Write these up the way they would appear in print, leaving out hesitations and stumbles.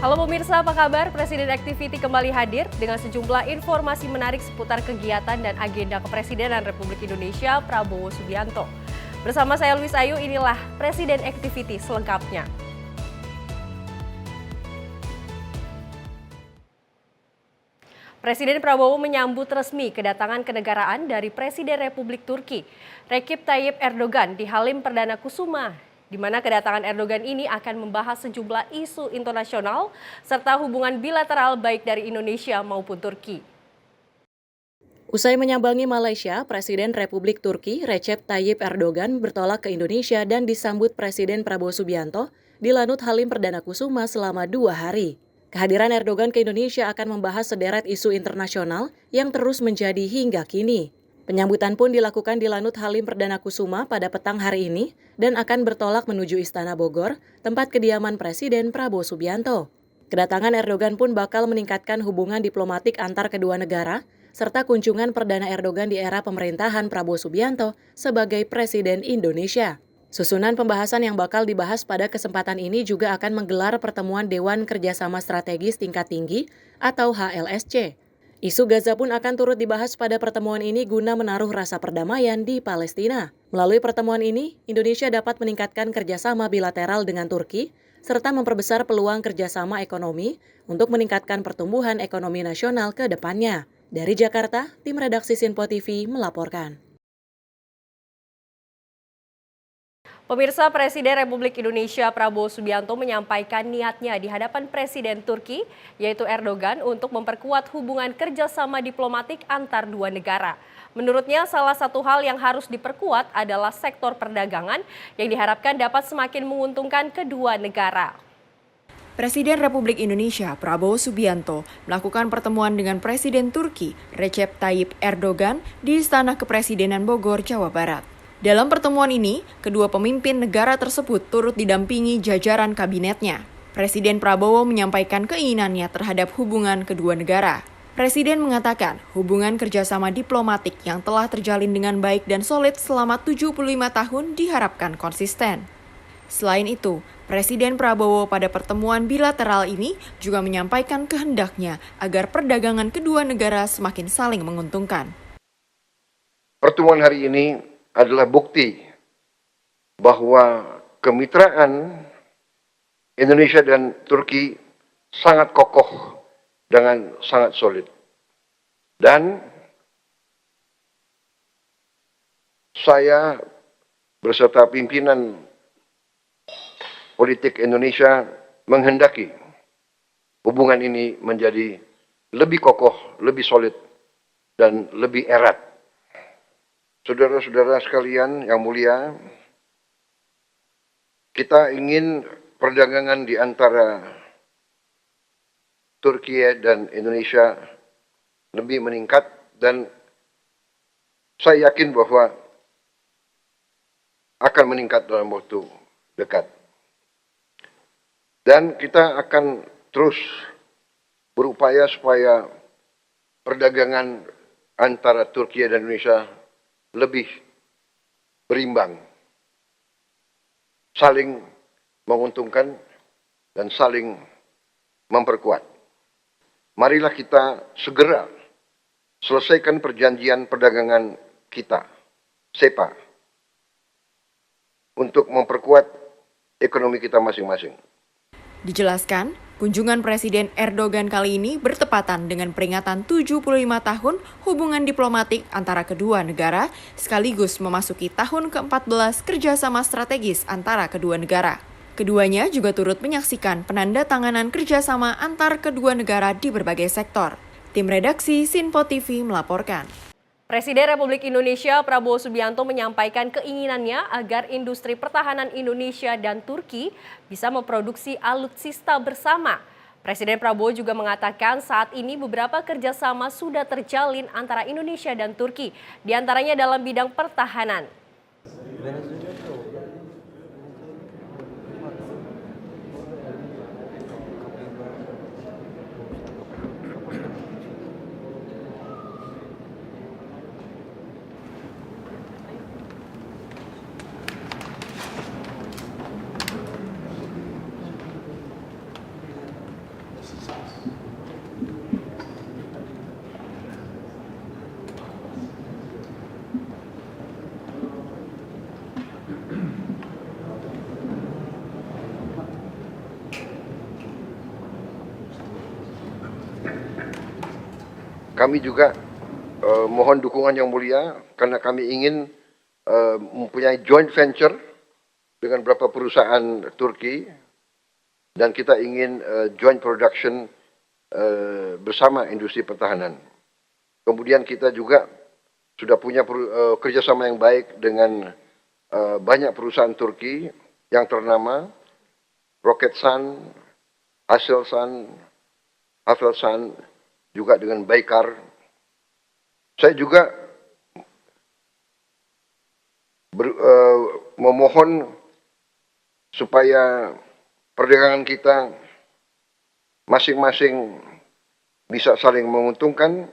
Halo pemirsa, apa kabar? Presiden Activity kembali hadir dengan sejumlah informasi menarik seputar kegiatan dan agenda Kepresidenan Republik Indonesia Prabowo Subianto. Bersama saya Luis Ayu, inilah Presiden Activity selengkapnya. Presiden Prabowo menyambut resmi kedatangan kenegaraan dari Presiden Republik Turki, Recep Tayyip Erdogan di Halim Perdana Kusuma, di mana kedatangan Erdogan ini akan membahas sejumlah isu internasional serta hubungan bilateral baik dari Indonesia maupun Turki. Usai menyambangi Malaysia, Presiden Republik Turki Recep Tayyip Erdogan bertolak ke Indonesia dan disambut Presiden Prabowo Subianto di Lanut Halim Perdana Kusuma selama 2 hari. Kehadiran Erdogan ke Indonesia akan membahas sederet isu internasional yang terus menjadi hingga kini. Penyambutan pun dilakukan di Lanut Halim Perdana Kusuma pada petang hari ini dan akan bertolak menuju Istana Bogor, tempat kediaman Presiden Prabowo Subianto. Kedatangan Erdogan pun bakal meningkatkan hubungan diplomatik antar kedua negara, serta kunjungan Perdana Erdogan di era pemerintahan Prabowo Subianto sebagai Presiden Indonesia. Susunan pembahasan yang bakal dibahas pada kesempatan ini juga akan menggelar pertemuan Dewan Kerjasama Strategis Tingkat Tinggi atau HLSC. Isu Gaza pun akan turut dibahas pada pertemuan ini guna menaruh rasa perdamaian di Palestina. Melalui pertemuan ini, Indonesia dapat meningkatkan kerjasama bilateral dengan Turki, serta memperbesar peluang kerjasama ekonomi untuk meningkatkan pertumbuhan ekonomi nasional ke depannya. Dari Jakarta, tim redaksi Sinpo TV melaporkan. Pemirsa, Presiden Republik Indonesia Prabowo Subianto menyampaikan niatnya di hadapan Presiden Turki, yaitu Erdogan, untuk memperkuat hubungan kerjasama diplomatik antar dua negara. Menurutnya, salah satu hal yang harus diperkuat adalah sektor perdagangan yang diharapkan dapat semakin menguntungkan kedua negara. Presiden Republik Indonesia Prabowo Subianto melakukan pertemuan dengan Presiden Turki Recep Tayyip Erdogan di Istana Kepresidenan Bogor, Jawa Barat. Dalam pertemuan ini, kedua pemimpin negara tersebut turut didampingi jajaran kabinetnya. Presiden Prabowo menyampaikan keinginannya terhadap hubungan kedua negara. Presiden mengatakan hubungan kerjasama diplomatik yang telah terjalin dengan baik dan solid selama 75 tahun diharapkan konsisten. Selain itu, Presiden Prabowo pada pertemuan bilateral ini juga menyampaikan kehendaknya agar perdagangan kedua negara semakin saling menguntungkan. Pertemuan hari ini adalah bukti bahwa kemitraan Indonesia dan Turki sangat kokoh dengan sangat solid. Dan saya beserta pimpinan politik Indonesia menghendaki hubungan ini menjadi lebih kokoh, lebih solid, dan lebih erat. Saudara-saudara sekalian yang mulia, kita ingin perdagangan di antara Turki dan Indonesia lebih meningkat, dan saya yakin bahwa akan meningkat dalam waktu dekat. Dan kita akan terus berupaya supaya perdagangan antara Turki dan Indonesia lebih berimbang, saling menguntungkan dan saling memperkuat. Marilah kita segera selesaikan perjanjian perdagangan kita, SEPA, untuk memperkuat ekonomi kita masing-masing. Dijelaskan, kunjungan Presiden Erdogan kali ini bertepatan dengan peringatan 75 tahun hubungan diplomatik antara kedua negara, sekaligus memasuki tahun ke-14 kerjasama strategis antara kedua negara. Keduanya juga turut menyaksikan penandatanganan kerjasama antar kedua negara di berbagai sektor. Tim redaksi Sinpo TV melaporkan. Presiden Republik Indonesia Prabowo Subianto menyampaikan keinginannya agar industri pertahanan Indonesia dan Turki bisa memproduksi alutsista bersama. Presiden Prabowo juga mengatakan saat ini beberapa kerjasama sudah terjalin antara Indonesia dan Turki, diantaranya dalam bidang pertahanan. kami juga mohon dukungan yang mulia karena kami ingin mempunyai joint venture dengan beberapa perusahaan Turki dan kita ingin joint production bersama industri pertahanan. Kemudian kita juga sudah punya kerjasama yang baik dengan banyak perusahaan Turki yang ternama, Roketsan, Aselsan, juga dengan Baykar. Saya juga memohon supaya perdagangan kita masing-masing bisa saling menguntungkan.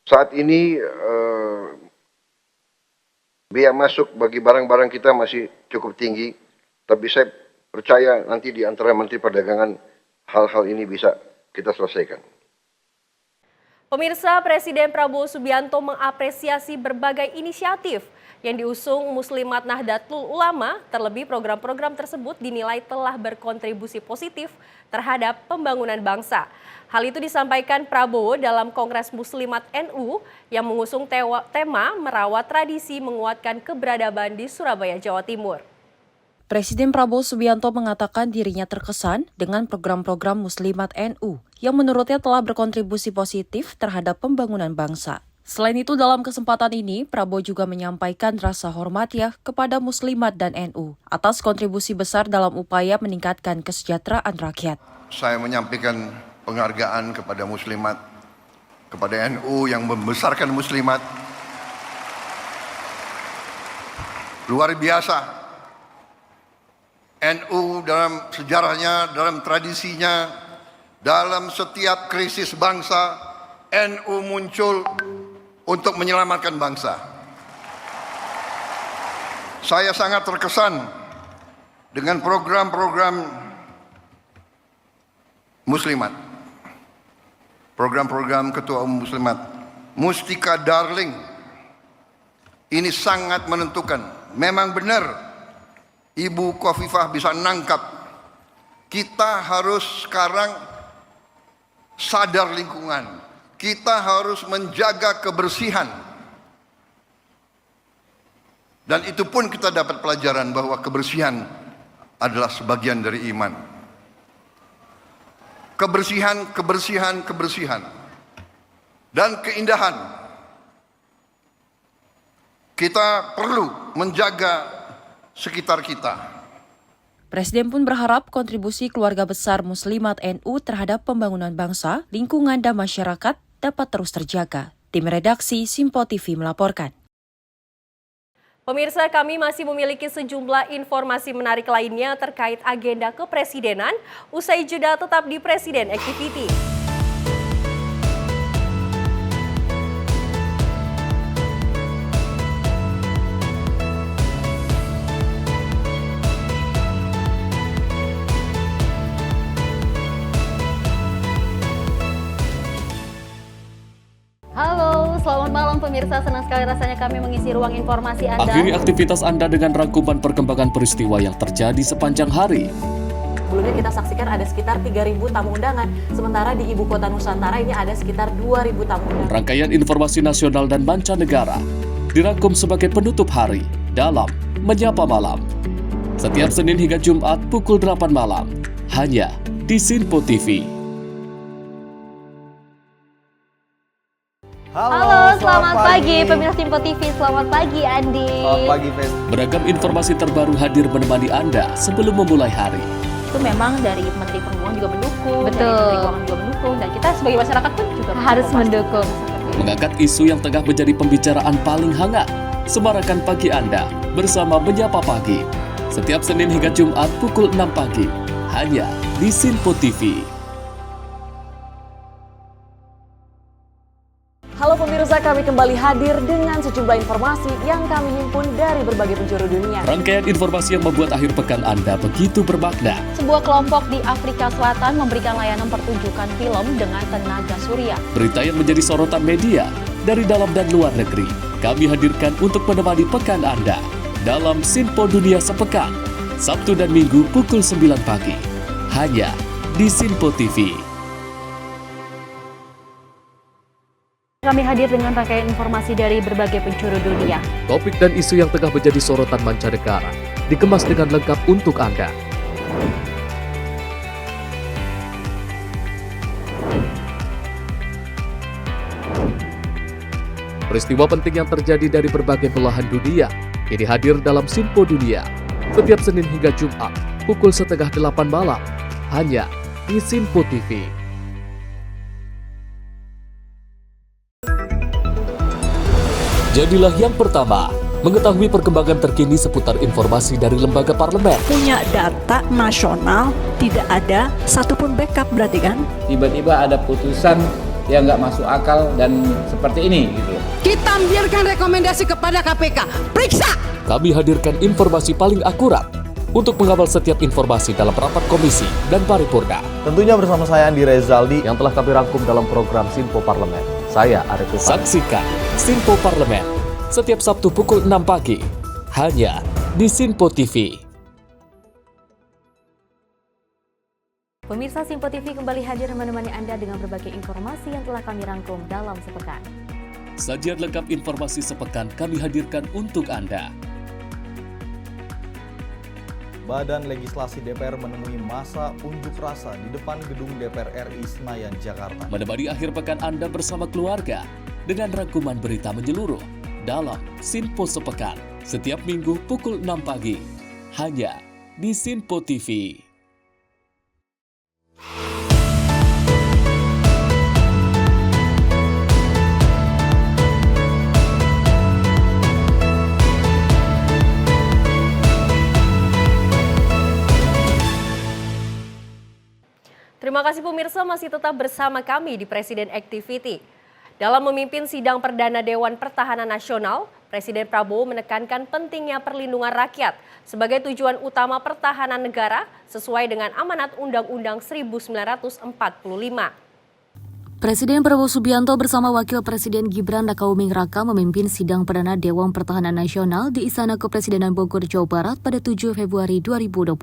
Saat ini biaya masuk bagi barang-barang kita masih cukup tinggi, tapi saya percaya nanti di antara Menteri Perdagangan hal-hal ini bisa kita selesaikan. Pemirsa, Presiden Prabowo Subianto mengapresiasi berbagai inisiatif yang diusung Muslimat Nahdlatul Ulama, terlebih program-program tersebut dinilai telah berkontribusi positif terhadap pembangunan bangsa. Hal itu disampaikan Prabowo dalam Kongres Muslimat NU yang mengusung tema merawat tradisi menguatkan keberadaban di Surabaya, Jawa Timur. Presiden Prabowo Subianto mengatakan dirinya terkesan dengan program-program Muslimat NU yang menurutnya telah berkontribusi positif terhadap pembangunan bangsa. Selain itu, dalam kesempatan ini, Prabowo juga menyampaikan rasa hormatnya kepada Muslimat dan NU atas kontribusi besar dalam upaya meningkatkan kesejahteraan rakyat. Saya menyampaikan penghargaan kepada Muslimat, kepada NU yang membesarkan Muslimat. Luar biasa. NU dalam sejarahnya, dalam tradisinya, dalam setiap krisis bangsa, NU muncul untuk menyelamatkan bangsa. Saya sangat terkesan dengan program-program Muslimat. Program-program Ketua Umum Muslimat. Mustika Darling. Ini sangat menentukan. Memang benar Ibu Khofifah bisa nangkap. Kita harus sekarang sadar lingkungan. Kita harus menjaga kebersihan. Dan itu pun kita dapat pelajaran bahwa kebersihan adalah sebagian dari iman. Kebersihan. Dan keindahan. Kita perlu menjaga sekitar kita. Presiden pun berharap kontribusi keluarga besar Muslimat NU terhadap pembangunan bangsa, lingkungan, dan masyarakat dapat terus terjaga. Tim redaksi Simpo TV melaporkan. Pemirsa, kami masih memiliki sejumlah informasi menarik lainnya terkait agenda kepresidenan. Usai jeda tetap di Presiden Activity. Halo, selamat malam pemirsa. Senang sekali rasanya kami mengisi ruang informasi Anda. Akhiri aktivitas Anda dengan rangkuman perkembangan peristiwa yang terjadi sepanjang hari. Sebelumnya kita saksikan ada sekitar 3.000 tamu undangan, sementara di Ibu Kota Nusantara ini ada sekitar 2.000 tamu undangan. Rangkaian informasi nasional dan mancanegara dirangkum sebagai penutup hari dalam Menyapa Malam. Setiap Senin hingga Jumat pukul 8 malam, hanya di Simpo TV. Halo, selamat pagi pemirsa Simpo TV. Selamat pagi Andi. Selamat pagi, Fen. Beragam informasi terbaru hadir menemani Anda sebelum memulai hari. Itu memang dari Menteri Perhubungan juga mendukung, Betul. dari Menteri Keuangan juga mendukung, dan kita sebagai masyarakat pun juga Harus mendukung. Mengangkat isu yang tengah menjadi pembicaraan paling hangat. Semarakan pagi Anda bersama Menyapa Pagi. Setiap Senin hingga Jumat pukul 6 pagi. Hanya di Simpo TV. Halo pemirsa, kami kembali hadir dengan sejumlah informasi yang kami himpun dari berbagai penjuru dunia. Rangkaian informasi yang membuat akhir pekan Anda begitu bermakna. Sebuah kelompok di Afrika Selatan memberikan layanan pertunjukan film dengan tenaga surya. Berita yang menjadi sorotan media dari dalam dan luar negeri. Kami hadirkan untuk menemani pekan Anda dalam Simpo Dunia Sepekan. Sabtu dan Minggu pukul 9 pagi. Hanya di Simpo TV. kami hadir dengan rangkaian informasi dari berbagai penjuru dunia. Topik dan isu yang tengah menjadi sorotan mancanegara dikemas dengan lengkap untuk Anda. Peristiwa penting yang terjadi dari berbagai belahan dunia kini hadir dalam Sinpo Dunia setiap Senin hingga Jumat pukul 7:30 malam hanya di Sinpo TV. Jadilah yang pertama mengetahui perkembangan terkini seputar informasi dari lembaga parlemen. Punya data nasional, tidak ada satupun backup berarti kan? Tiba-tiba ada putusan yang nggak masuk akal dan seperti ini gitu. Kita biarkan rekomendasi kepada KPK, periksa! Kami hadirkan informasi paling akurat untuk mengawal setiap informasi dalam rapat komisi dan paripurna. Tentunya bersama saya Andi Rezaldi yang telah kami rangkum dalam program Sinpo Parlemen. Saya Arif Rifan. Saksikan Sinpo Parlemen setiap Sabtu pukul 6 pagi hanya di Sinpo TV. Pemirsa Sinpo TV kembali hadir menemani Anda dengan berbagai informasi yang telah kami rangkum dalam sepekan. Sajian lengkap informasi sepekan kami hadirkan untuk Anda. Badan Legislasi DPR menemui masa unjuk rasa di depan gedung DPR RI Senayan, Jakarta. Menemani akhir pekan Anda bersama keluarga dengan rangkuman berita menyeluruh dalam Sinpo Sepekan setiap minggu pukul 6 pagi hanya di Sinpo TV. Terima kasih pemirsa masih tetap bersama kami di Presiden Activity. Dalam memimpin sidang perdana Dewan Pertahanan Nasional, Presiden Prabowo menekankan pentingnya perlindungan rakyat sebagai tujuan utama pertahanan negara sesuai dengan amanat Undang-Undang 1945. Presiden Prabowo Subianto bersama Wakil Presiden Gibran Rakabuming Raka memimpin sidang perdana Dewan Pertahanan Nasional di Istana Kepresidenan Bogor, Jawa Barat pada 7 Februari 2025.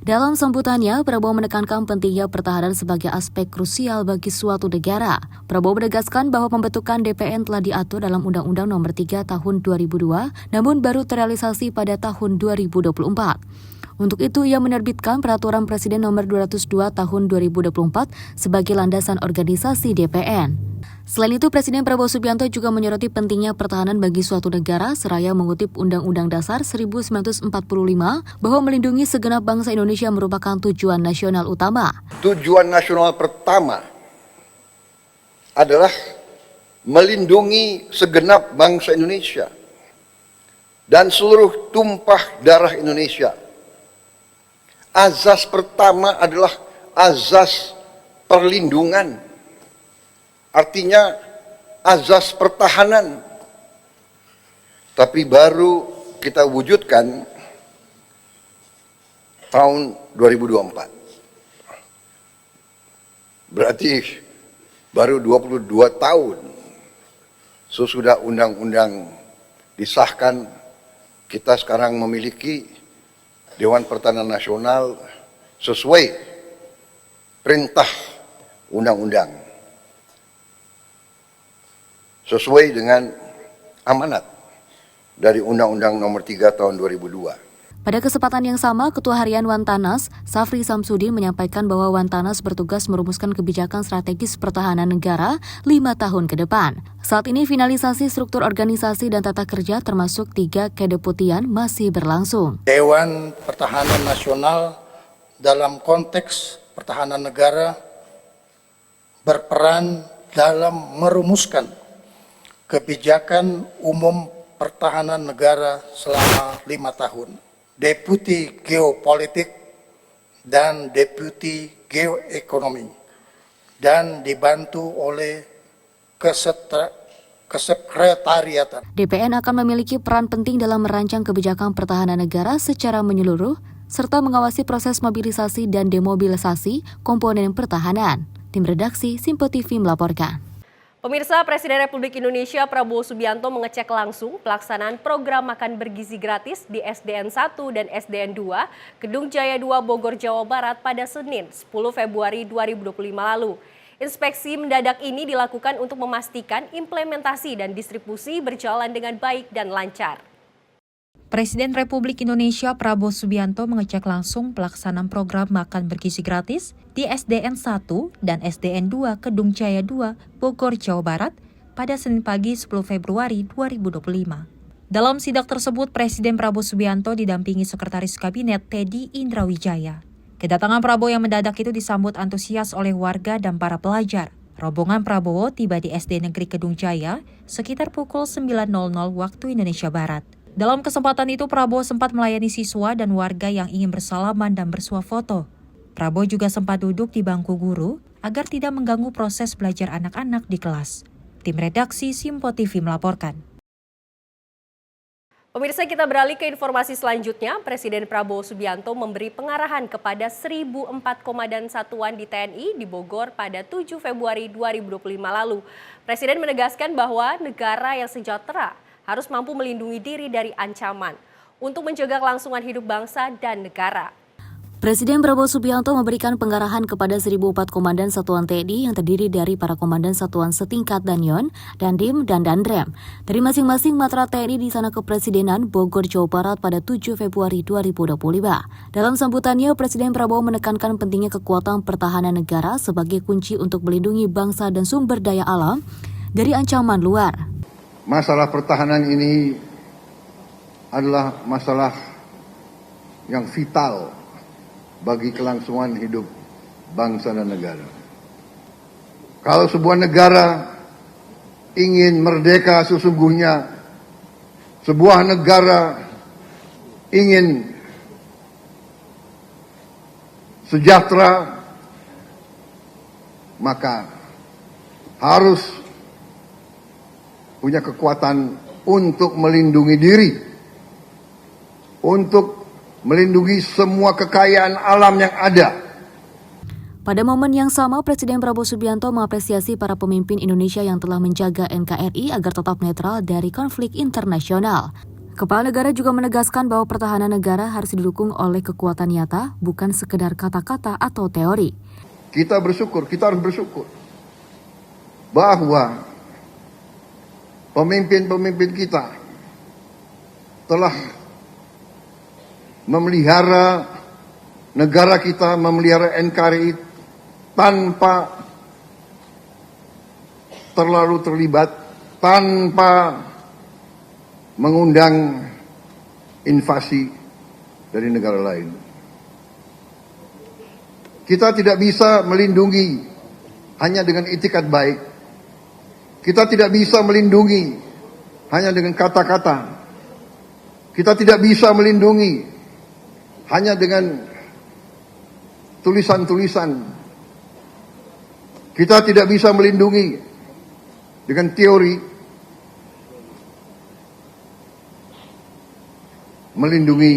Dalam sambutannya, Prabowo menekankan pentingnya pertahanan sebagai aspek krusial bagi suatu negara. Prabowo menegaskan bahwa pembentukan DPN telah diatur dalam Undang-Undang Nomor 3 Tahun 2002, namun baru terrealisasi pada tahun 2024. Untuk itu, ia menerbitkan Peraturan Presiden Nomor 202 Tahun 2024 sebagai landasan organisasi DPN. Selain itu, Presiden Prabowo Subianto juga menyoroti pentingnya pertahanan bagi suatu negara seraya mengutip Undang-Undang Dasar 1945 bahwa melindungi segenap bangsa Indonesia merupakan tujuan nasional utama. Tujuan nasional pertama adalah melindungi segenap bangsa Indonesia dan seluruh tumpah darah Indonesia. Azas pertama adalah azas perlindungan. Artinya azas pertahanan. Tapi baru kita wujudkan tahun 2024. Berarti baru 22 tahun sesudah undang-undang disahkan, kita sekarang memiliki Dewan Pertahanan Nasional sesuai perintah undang-undang, sesuai dengan amanat dari Undang-Undang Nomor 3 Tahun 2002. Pada kesempatan yang sama, Ketua Harian Wantanas, Safri Samsudin menyampaikan bahwa Wantanas bertugas merumuskan kebijakan strategis pertahanan negara 5 tahun ke depan. Saat ini finalisasi struktur organisasi dan tata kerja termasuk 3 kedeputian masih berlangsung. Dewan Pertahanan Nasional dalam konteks pertahanan negara berperan dalam merumuskan kebijakan umum pertahanan negara selama 5 tahun. Deputi Geopolitik dan Deputi Geoekonomi, dan dibantu oleh Kesekretariatan. DPN akan memiliki peran penting dalam merancang kebijakan pertahanan negara secara menyeluruh, serta mengawasi proses mobilisasi dan demobilisasi komponen pertahanan. Tim redaksi Sinpo TV melaporkan. Pemirsa, Presiden Republik Indonesia Prabowo Subianto mengecek langsung pelaksanaan program makan bergizi gratis di SDN 1 dan SDN 2, Kedung Jaya 2 Bogor, Jawa Barat pada Senin 10 Februari 2025 lalu. Inspeksi mendadak ini dilakukan untuk memastikan implementasi dan distribusi berjalan dengan baik dan lancar. Presiden Republik Indonesia Prabowo Subianto mengecek langsung pelaksanaan program makan bergizi gratis di SDN 1 dan SDN 2 Kedung Jaya 2, Bogor, Jawa Barat pada Senin pagi 10 Februari 2025. Dalam sidak tersebut, Presiden Prabowo Subianto didampingi Sekretaris Kabinet Teddy Indrawijaya. Kedatangan Prabowo yang mendadak itu disambut antusias oleh warga dan para pelajar. Rombongan Prabowo tiba di SD Negeri Kedung Jaya sekitar pukul 9.00 waktu Indonesia Barat. Dalam kesempatan itu, Prabowo sempat melayani siswa dan warga yang ingin bersalaman dan bersuah foto. Prabowo juga sempat duduk di bangku guru agar tidak mengganggu proses belajar anak-anak di kelas. Tim redaksi Simpo TV melaporkan. Pemirsa, kita beralih ke informasi selanjutnya. Presiden Prabowo Subianto memberi pengarahan kepada 1.004 komandan satuan di TNI di Bogor pada 7 Februari 2025 lalu. Presiden menegaskan bahwa negara yang sejahtera harus mampu melindungi diri dari ancaman untuk menjaga kelangsungan hidup bangsa dan negara. Presiden Prabowo Subianto memberikan pengarahan kepada 1.004 komandan satuan TNI yang terdiri dari para komandan satuan setingkat Danyon, Dandim, dan Dandrem dari masing-masing matra TNI di Istana Kepresidenan Bogor, Jawa Barat pada 7 Februari 2025. Dalam sambutannya, Presiden Prabowo menekankan pentingnya kekuatan pertahanan negara sebagai kunci untuk melindungi bangsa dan sumber daya alam dari ancaman luar. Masalah pertahanan ini adalah masalah yang vital bagi kelangsungan hidup bangsa dan negara. Kalau sebuah negara ingin merdeka sesungguhnya, sebuah negara ingin sejahtera, maka harus punya kekuatan untuk melindungi diri, untuk melindungi semua kekayaan alam yang ada. Pada momen yang sama, Presiden Prabowo Subianto mengapresiasi para pemimpin Indonesia yang telah menjaga NKRI agar tetap netral dari konflik internasional. Kepala negara juga menegaskan bahwa pertahanan negara harus didukung oleh kekuatan nyata, bukan sekedar kata-kata atau teori. Kita harus bersyukur bahwa pemimpin-pemimpin kita telah memelihara negara kita, memelihara NKRI tanpa terlalu terlibat, tanpa mengundang invasi dari negara lain. Kita tidak bisa melindungi hanya dengan itikat baik. Kita tidak bisa melindungi hanya dengan kata-kata. Kita tidak bisa melindungi hanya dengan tulisan-tulisan. Kita tidak bisa melindungi dengan teori. Melindungi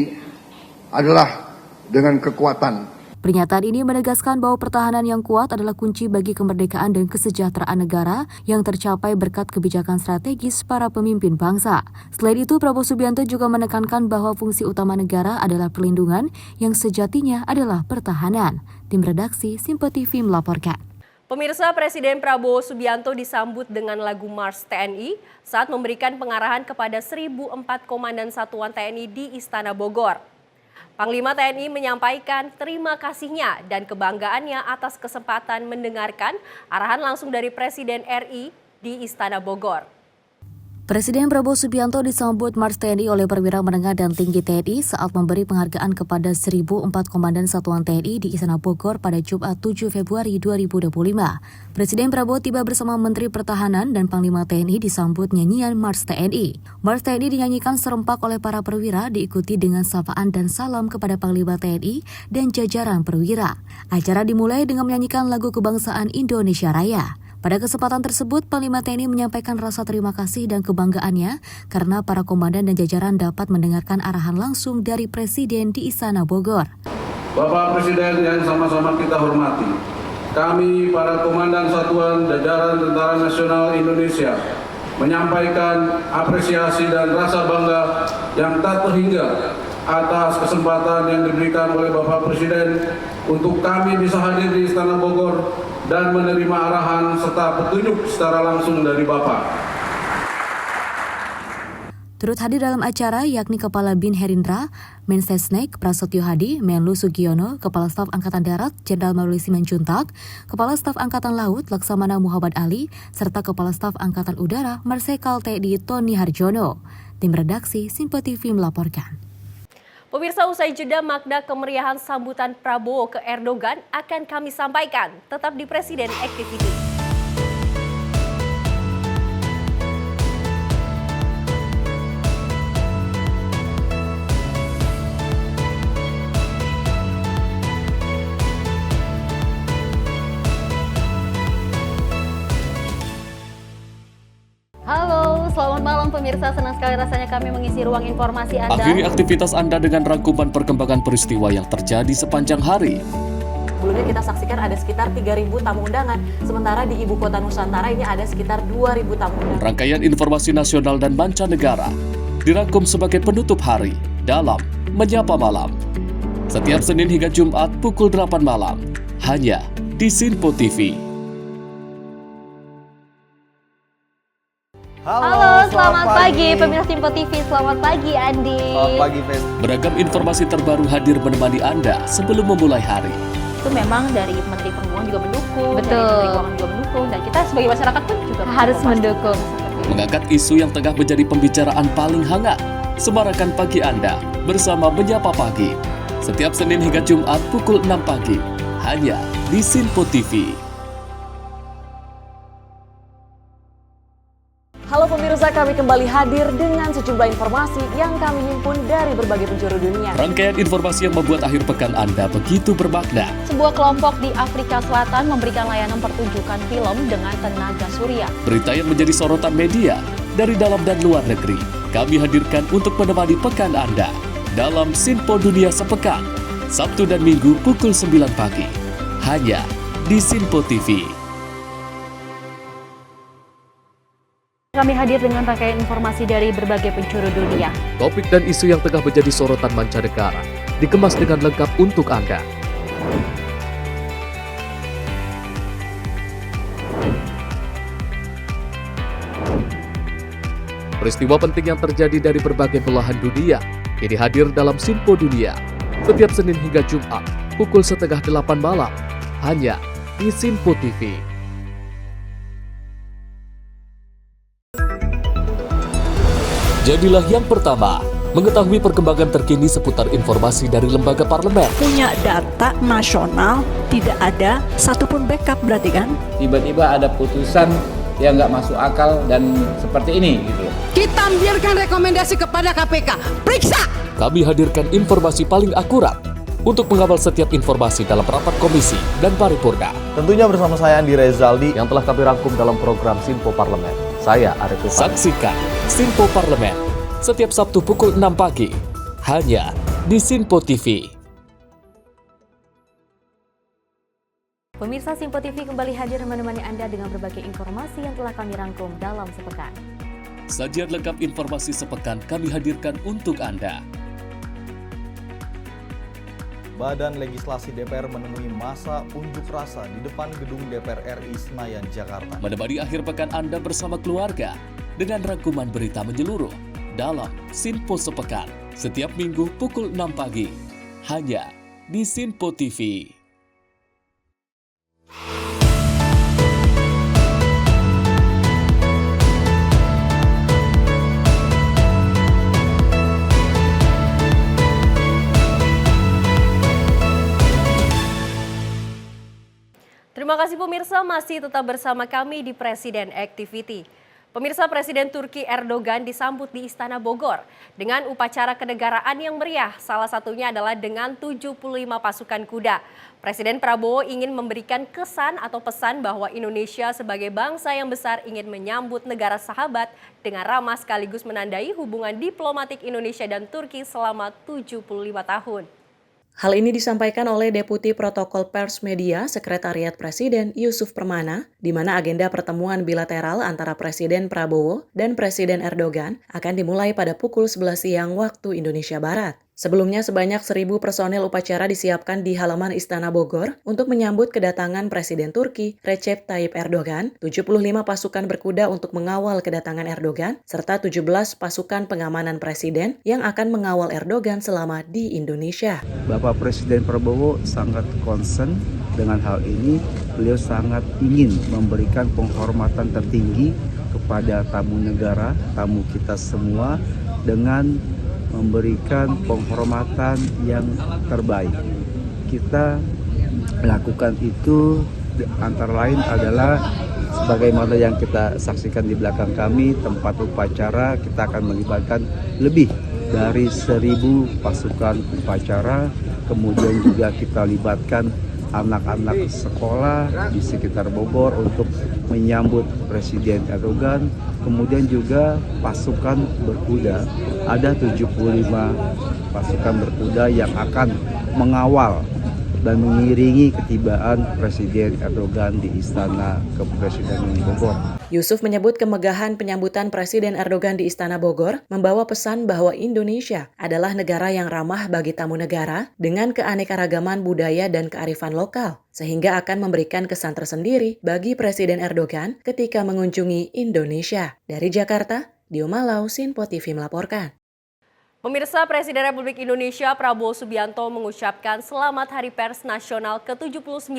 adalah dengan kekuatan. Pernyataan ini menegaskan bahwa pertahanan yang kuat adalah kunci bagi kemerdekaan dan kesejahteraan negara yang tercapai berkat kebijakan strategis para pemimpin bangsa. Selain itu, Prabowo Subianto juga menekankan bahwa fungsi utama negara adalah perlindungan yang sejatinya adalah pertahanan. Tim redaksi Simpo TV melaporkan. Pemirsa, Presiden Prabowo Subianto disambut dengan lagu Mars TNI saat memberikan pengarahan kepada 1.004 komandan satuan TNI di Istana Bogor. Panglima TNI menyampaikan terima kasihnya dan kebanggaannya atas kesempatan mendengarkan arahan langsung dari Presiden RI di Istana Bogor. Presiden Prabowo Subianto disambut Mars TNI oleh perwira menengah dan tinggi TNI saat memberi penghargaan kepada 1.004 komandan satuan TNI di Istana Bogor pada Jumat 7 Februari 2025. Presiden Prabowo tiba bersama Menteri Pertahanan dan Panglima TNI disambut nyanyian Mars TNI. Mars TNI dinyanyikan serempak oleh para perwira diikuti dengan sapaan dan salam kepada Panglima TNI dan jajaran perwira. Acara dimulai dengan menyanyikan lagu kebangsaan Indonesia Raya. Pada kesempatan tersebut, Panglima TNI menyampaikan rasa terima kasih dan kebanggaannya karena para komandan dan jajaran dapat mendengarkan arahan langsung dari Presiden di Istana Bogor. Bapak Presiden yang sama-sama kita hormati, kami para komandan satuan jajaran Tentara Nasional Indonesia menyampaikan apresiasi dan rasa bangga yang tak terhingga atas kesempatan yang diberikan oleh Bapak Presiden untuk kami bisa hadir di Istana Bogor dan menerima arahan serta petunjuk secara langsung dari Bapak. Turut hadir dalam acara yakni Kepala BIN Herindra, Mensesnek Prasetyo Hadi, Menlu Sugiono, Kepala Staf Angkatan Darat Jenderal Maruli Simanjuntak, Kepala Staf Angkatan Laut Laksamana Muhammad Ali, serta Kepala Staf Angkatan Udara Marsikal TNI Tony Harjono. Tim redaksi Simpo TV melaporkan. Pemirsa, usai jeda makna kemeriahan sambutan Prabowo ke Erdogan akan kami sampaikan. Tetap di Presiden Activity. Halo, selamat malam pemirsa. Senang sekali rasanya kami mengisi ruang informasi Anda. Akhiri aktivitas Anda dengan rangkuman perkembangan peristiwa yang terjadi sepanjang hari. Sebelumnya kita saksikan ada sekitar 3.000 tamu undangan, sementara di Ibu Kota Nusantara ini ada sekitar 2.000 tamu undangan. Rangkaian informasi nasional dan mancanegara dirangkum sebagai penutup hari dalam Menyapa Malam. Setiap Senin hingga Jumat pukul 8 malam, hanya di Sinpo TV. Halo, selamat pagi pemirsa Simpo TV. Selamat pagi Andi. Selamat pagi, Fen. Beragam informasi terbaru hadir menemani Anda sebelum memulai hari. Itu memang dari Menteri Perhubungan juga mendukung, Betul. dari Menteri Keuangan juga mendukung, dan kita sebagai masyarakat pun juga Harus mendukung. Mengangkat isu yang tengah menjadi pembicaraan paling hangat. Semarakan pagi Anda bersama Menyapa Pagi. Setiap Senin hingga Jumat pukul 6 pagi, hanya di Sinpo TV. Halo pemirsa, kami kembali hadir dengan sejumlah informasi yang kami himpun dari berbagai penjuru dunia. Rangkaian informasi yang membuat akhir pekan Anda begitu bermakna. Sebuah kelompok di Afrika Selatan memberikan layanan pertunjukan film dengan tenaga surya. Berita yang menjadi sorotan media dari dalam dan luar negeri, kami hadirkan untuk menemani pekan Anda dalam Sinpo Dunia Sepekan, Sabtu dan Minggu pukul 9 pagi, hanya di Sinpo TV. Kami hadir dengan rangkaian informasi dari berbagai penjuru dunia. Topik dan isu yang tengah menjadi sorotan mancanegara dikemas dengan lengkap untuk Anda. Peristiwa penting yang terjadi dari berbagai belahan dunia ini hadir dalam Sinpo Dunia setiap Senin hingga Jumat pukul 7:30 malam, hanya di Sinpo TV. Jadilah yang pertama mengetahui perkembangan terkini seputar informasi dari lembaga parlemen. Punya data nasional, tidak ada satupun backup berarti kan? Tiba-tiba ada putusan yang nggak masuk akal dan seperti ini gitu. Kita biarkan rekomendasi kepada KPK. Periksa! Kami hadirkan informasi paling akurat untuk mengawal setiap informasi dalam rapat komisi dan paripurna. Tentunya bersama saya Andi Rezaldi Yang telah kami rangkum dalam program Sinpo Parlemen. Saya Arif Rifani. Saksikan Sinpo Parlemen setiap Sabtu pukul 6 pagi, hanya di Sinpo TV. Pemirsa Simpo TV kembali hadir menemani Anda dengan berbagai informasi yang telah kami rangkum dalam sepekan. Sajian lengkap informasi sepekan kami hadirkan untuk Anda. Badan Legislasi DPR menemui masa unjuk rasa di depan gedung DPR RI Senayan, Jakarta. Menemani akhir pekan Anda bersama keluarga dengan rangkuman berita menyeluruh dalam Sinpo Sepekan setiap Minggu pukul 6 pagi, hanya di Sinpo TV. Terima kasih pemirsa, masih tetap bersama kami di Presiden Activity. Pemirsa, Presiden Turki Erdogan disambut di Istana Bogor dengan upacara kenegaraan yang meriah. Salah satunya adalah dengan 75 pasukan kuda. Presiden Prabowo ingin memberikan kesan atau pesan bahwa Indonesia sebagai bangsa yang besar ingin menyambut negara sahabat dengan ramah sekaligus menandai hubungan diplomatik Indonesia dan Turki selama 75 tahun. Hal ini disampaikan oleh Deputi Protokol Pers Media Sekretariat Presiden Yusuf Permana, di mana agenda pertemuan bilateral antara Presiden Prabowo dan Presiden Erdogan akan dimulai pada pukul 11 siang waktu Indonesia Barat. Sebelumnya sebanyak 1.000 personel upacara disiapkan di halaman Istana Bogor untuk menyambut kedatangan Presiden Turki Recep Tayyip Erdogan, 75 pasukan berkuda untuk mengawal kedatangan Erdogan, serta 17 pasukan pengamanan Presiden yang akan mengawal Erdogan selama di Indonesia. Bapak Presiden Prabowo sangat concern dengan hal ini. Beliau sangat ingin memberikan penghormatan tertinggi kepada tamu negara, tamu kita semua, dengan memberikan penghormatan yang terbaik. Kita melakukan itu antara lain adalah sebagaimana yang kita saksikan di belakang kami, tempat upacara kita akan melibatkan lebih dari 1.000 pasukan upacara, kemudian juga kita libatkan anak-anak sekolah di sekitar Bogor untuk menyambut Presiden Erdogan, kemudian juga pasukan berkuda, ada 75 pasukan berkuda yang akan mengawal dan mengiringi ketibaan Presiden Erdogan di Istana Kepresidenan Bogor. Yusuf menyebut kemegahan penyambutan Presiden Erdogan di Istana Bogor membawa pesan bahwa Indonesia adalah negara yang ramah bagi tamu negara dengan keanekaragaman budaya dan kearifan lokal, sehingga akan memberikan kesan tersendiri bagi Presiden Erdogan ketika mengunjungi Indonesia. Dari Jakarta, Dio Malau, Sinpo TV melaporkan. Pemirsa, Presiden Republik Indonesia Prabowo Subianto mengucapkan Selamat Hari Pers Nasional ke-79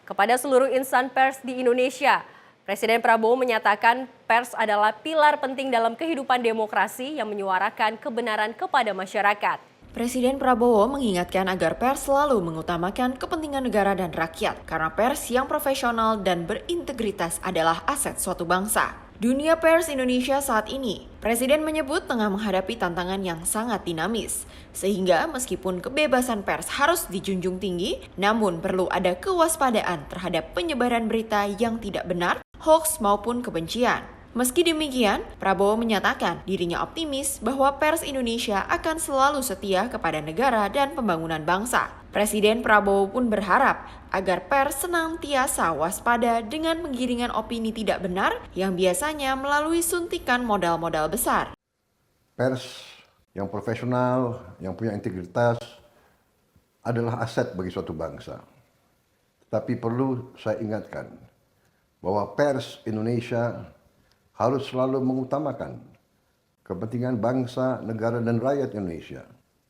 kepada seluruh insan pers di Indonesia. Presiden Prabowo menyatakan pers adalah pilar penting dalam kehidupan demokrasi yang menyuarakan kebenaran kepada masyarakat. Presiden Prabowo mengingatkan agar pers selalu mengutamakan kepentingan negara dan rakyat, karena pers yang profesional dan berintegritas adalah aset suatu bangsa. Dunia pers Indonesia saat ini, Presiden menyebut tengah menghadapi tantangan yang sangat dinamis, sehingga meskipun kebebasan pers harus dijunjung tinggi, namun perlu ada kewaspadaan terhadap penyebaran berita yang tidak benar, hoaks maupun kebencian. Meski demikian, Prabowo menyatakan dirinya optimis bahwa pers Indonesia akan selalu setia kepada negara dan pembangunan bangsa. Presiden Prabowo pun berharap agar pers senantiasa waspada dengan penggiringan opini tidak benar yang biasanya melalui suntikan modal-modal besar. Pers yang profesional, yang punya integritas adalah aset bagi suatu bangsa. Tapi perlu saya ingatkan bahwa pers Indonesia harus selalu mengutamakan kepentingan bangsa, negara, dan rakyat Indonesia.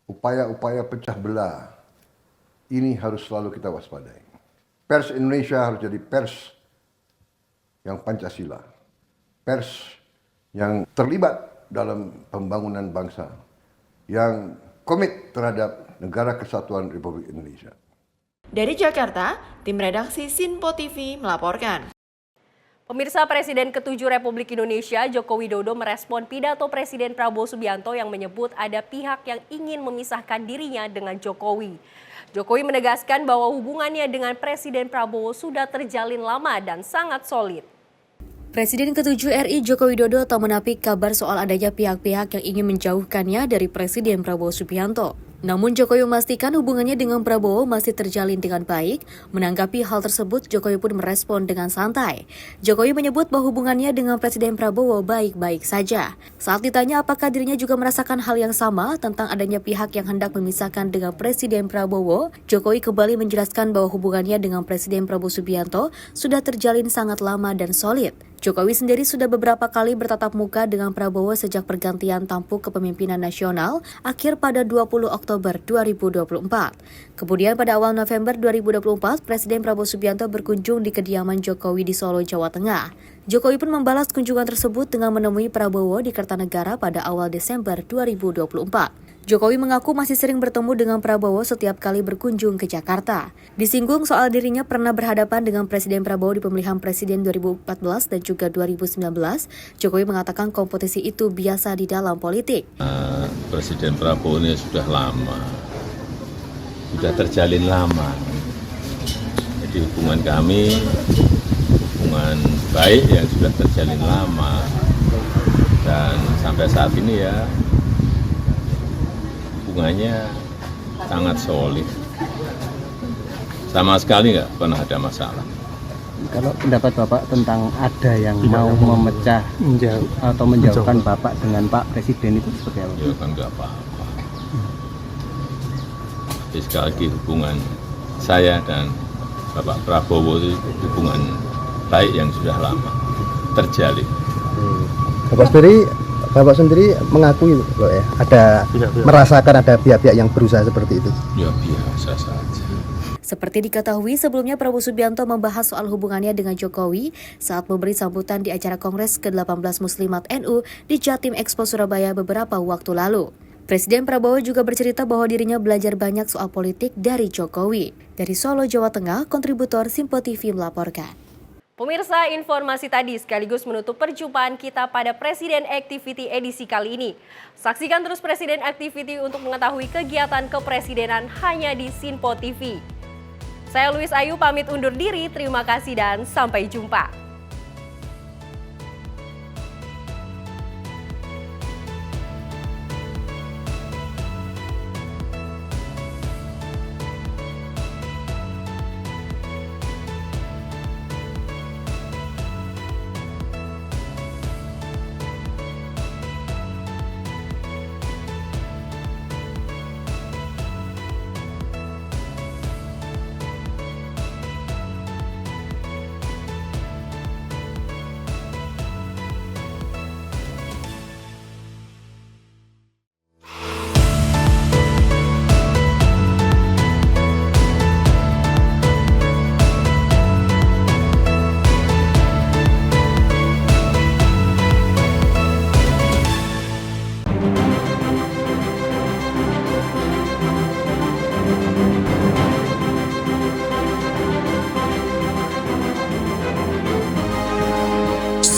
Upaya-upaya pecah belah ini harus selalu kita waspadai. Pers Indonesia harus jadi pers yang Pancasila, pers yang terlibat dalam pembangunan bangsa, yang komit terhadap Negara Kesatuan Republik Indonesia. Dari Jakarta, tim redaksi Sinpo TV melaporkan. Pemirsa, Presiden ke-7 Republik Indonesia Joko Widodo merespon pidato Presiden Prabowo Subianto yang menyebut ada pihak yang ingin memisahkan dirinya dengan Jokowi. Jokowi menegaskan bahwa hubungannya dengan Presiden Prabowo sudah terjalin lama dan sangat solid. Presiden ke-7 RI Joko Widodo tak menampik kabar soal adanya pihak-pihak yang ingin menjauhkannya dari Presiden Prabowo Subianto. Namun Jokowi memastikan hubungannya dengan Prabowo masih terjalin dengan baik. Menanggapi hal tersebut, Jokowi pun merespon dengan santai. Jokowi menyebut bahwa hubungannya dengan Presiden Prabowo baik-baik saja. Saat ditanya apakah dirinya juga merasakan hal yang sama tentang adanya pihak yang hendak memisahkan dengan Presiden Prabowo, Jokowi kembali menjelaskan bahwa hubungannya dengan Presiden Prabowo Subianto sudah terjalin sangat lama dan solid. Jokowi sendiri sudah beberapa kali bertatap muka dengan Prabowo sejak pergantian tampuk kepemimpinan nasional akhir pada 20 Oktober 2024. Kemudian pada awal November 2024, Presiden Prabowo Subianto berkunjung di kediaman Jokowi di Solo, Jawa Tengah. Jokowi pun membalas kunjungan tersebut dengan menemui Prabowo di Kertanegara pada awal Desember 2024. Jokowi mengaku masih sering bertemu dengan Prabowo setiap kali berkunjung ke Jakarta. Disinggung soal dirinya pernah berhadapan dengan Presiden Prabowo di pemilihan presiden 2014 dan juga 2019, Jokowi mengatakan kompetisi itu biasa di dalam politik. Presiden Prabowo ini sudah lama, sudah terjalin lama. Jadi hubungan kami, hubungan baik yang sudah terjalin lama. Dan sampai saat ini ya, hubungannya sangat solid, sama sekali nggak pernah ada masalah. Kalau pendapat Bapak tentang ada yang mau memecah atau menjauhkan Bapak dengan Pak Presiden itu seperti apa? Ya kan nggak apa-apa. Jadi sekali lagi hubungan saya dan Bapak Prabowo itu hubungan baik yang sudah lama terjalin. Bapak sendiri mengakui loh ya, ada merasakan ada pihak-pihak yang berusaha seperti itu. Ya biasa saja. Seperti diketahui, sebelumnya Prabowo Subianto membahas soal hubungannya dengan Jokowi saat memberi sambutan di acara Kongres ke-18 Muslimat NU di Jatim Expo Surabaya beberapa waktu lalu. Presiden Prabowo juga bercerita bahwa dirinya belajar banyak soal politik dari Jokowi. Dari Solo, Jawa Tengah, kontributor Simpo TV melaporkan. Pemirsa, informasi tadi sekaligus menutup perjumpaan kita pada Presiden Activity edisi kali ini. Saksikan terus Presiden Activity untuk mengetahui kegiatan kepresidenan hanya di Simpo TV. Saya Luis Ayu pamit undur diri, terima kasih dan sampai jumpa.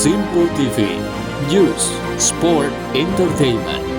Simpo TV, News, Sport, Entertainment.